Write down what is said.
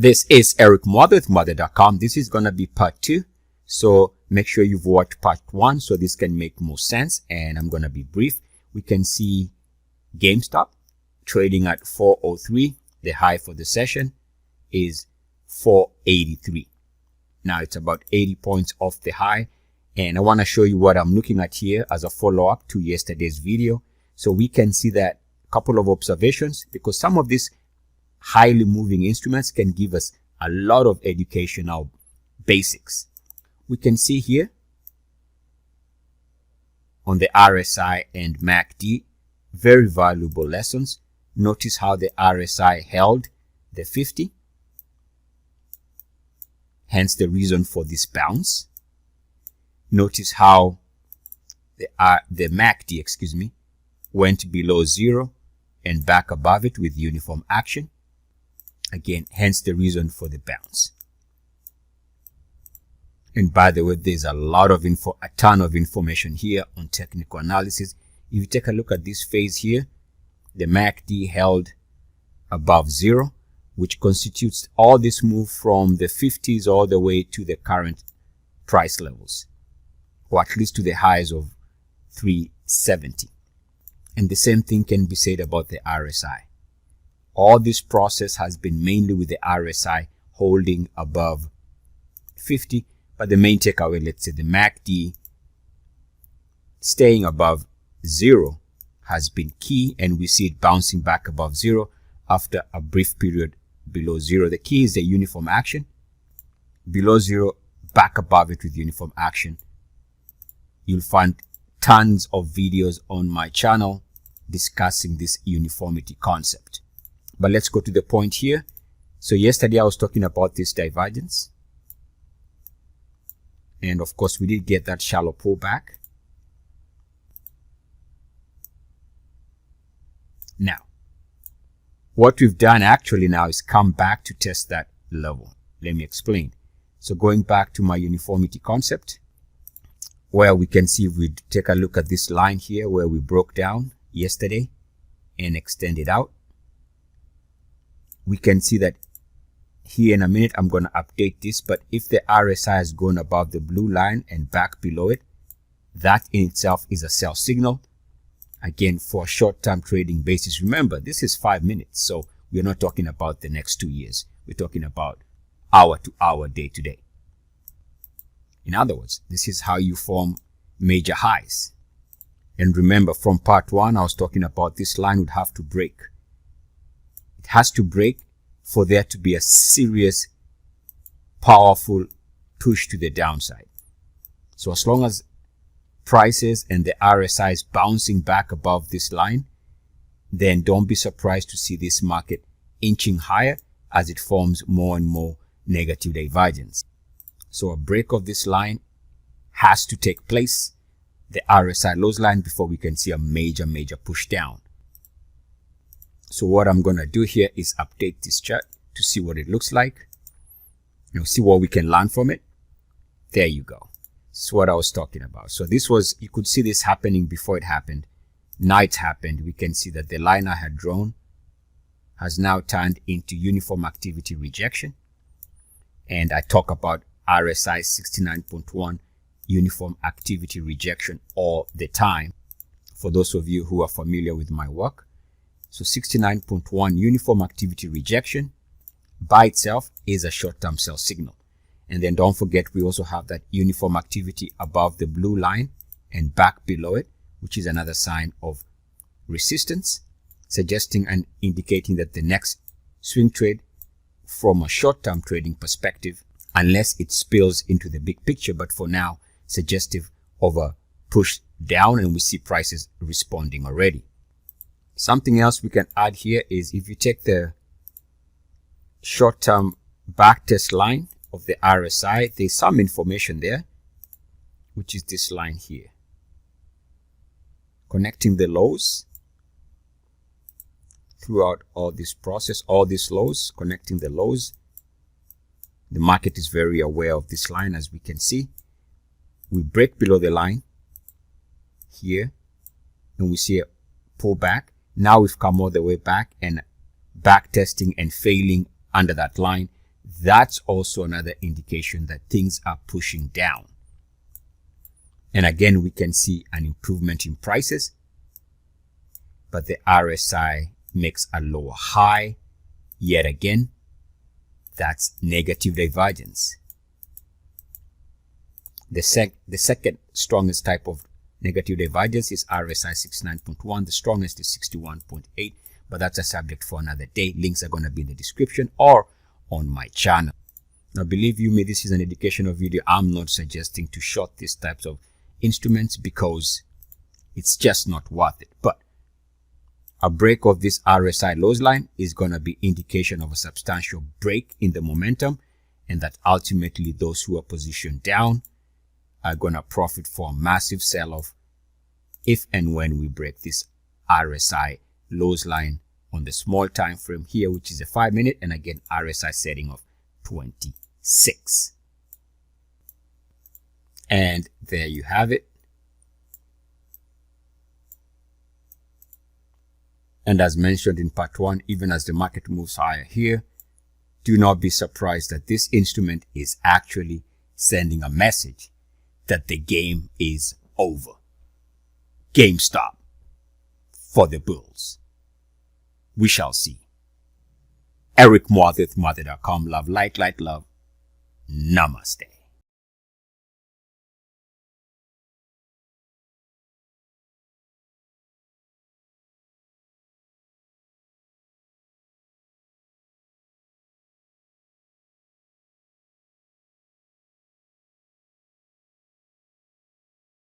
This is Eric Muathe with Muathe.com. This is going to be part 2. So make sure you've watched part 1 so this can make more sense. And I'm going to be brief. We can see GameStop trading at 403. The high for the session is 483. Now it's about 80 points off the high. And I want to show you what I'm looking at here as a follow-up to yesterday's video. So we can see that a couple of observations, because some of these highly moving instruments can give us a lot of educational basics. We can see here on the RSI and MACD, very valuable lessons. Notice how the RSI held the 50. Hence the reason for this bounce. Notice how the MACD, went below 0 and back above it with uniform action. Again, hence the reason for the bounce. And by the way, there's a ton of information here on technical analysis. If you take a look at this phase here, the MACD held above 0, which constitutes all this move from the 50s all the way to the current price levels, or at least to the highs of 370. And the same thing can be said about the RSI. All this process has been mainly with the RSI holding above 50, but the main takeaway, let's say the MACD staying above 0 has been key, and we see it bouncing back above 0 after a brief period below 0. The key is the uniform action. Below 0, back above it with uniform action. You'll find tons of videos on my channel discussing this uniformity concept. But let's go to the point here. So yesterday I was talking about this divergence. And of course we did get that shallow pullback. Now, what we've done actually now is come back to test that level. Let me explain. So going back to my uniformity concept, where we can see, if we take a look at this line here where we broke down yesterday and extended out, we can see that here in a minute I'm going to update this, but if the RSI has gone above the blue line and back below it, that in itself is a sell signal. Again, for a short-term trading basis, remember this is 5 minutes, so we're not talking about the next 2 years. We're talking about hour to hour, day to day. In other words, this is how you form major highs. And remember, from part 1 I was talking about this line would have to break. It has to break for there to be a serious, powerful push to the downside. So as long as prices and the RSI is bouncing back above this line, then don't be surprised to see this market inching higher as it forms more and more negative divergence. So a break of this line has to take place, the RSI lows line, before we can see a major push down. So what I'm going to do here is update this chart to see what it looks like. See what we can learn from it. There you go. This is what I was talking about. So this was, you could see this happening before it happened. Now it's happened. We can see that the line I had drawn has now turned into uniform activity rejection. And I talk about RSI 69.1 uniform activity rejection all the time, for those of you who are familiar with my work. So 69.1 uniform activity rejection by itself is a short-term sell signal. And then don't forget, we also have that uniform activity above the blue line and back below it, which is another sign of resistance, suggesting and indicating that the next swing trade from a short-term trading perspective, unless it spills into the big picture, but for now, suggestive of a push down, and we see prices responding already. Something else we can add here is, if you take the short-term backtest line of the RSI, there's some information there, which is this line here, connecting the lows throughout all this process, all these lows, connecting the lows. The market is very aware of this line, as we can see. We break below the line here, and we see a pullback. Now we've come all the way back and back testing and failing under that line. that's also another indication that things are pushing down. And again, we can see an improvement in prices, but the RSI makes a lower high yet again. That's negative divergence. The second strongest type of negative divergence is RSI 69.1. The strongest is 61.8, but that's a subject for another day. Links are going to be in the description or on my channel. Now, believe you me, this is an educational video. I'm not suggesting to short these types of instruments because it's just not worth it. But a break of this RSI lows line is going to be indication of a substantial break in the momentum, and that ultimately those who are positioned down are going to profit for a massive sell-off if and when we break this RSI lows line on the small time frame here, which is a 5-minute, and again RSI setting of 26. And there you have it. And as mentioned in part 1, even as the market moves higher here, do not be surprised that this instrument is actually sending a message that the game is over. GameStop for the bulls. We shall see. Eric Muathe, Muathe.com. Love, light, love. Namaste.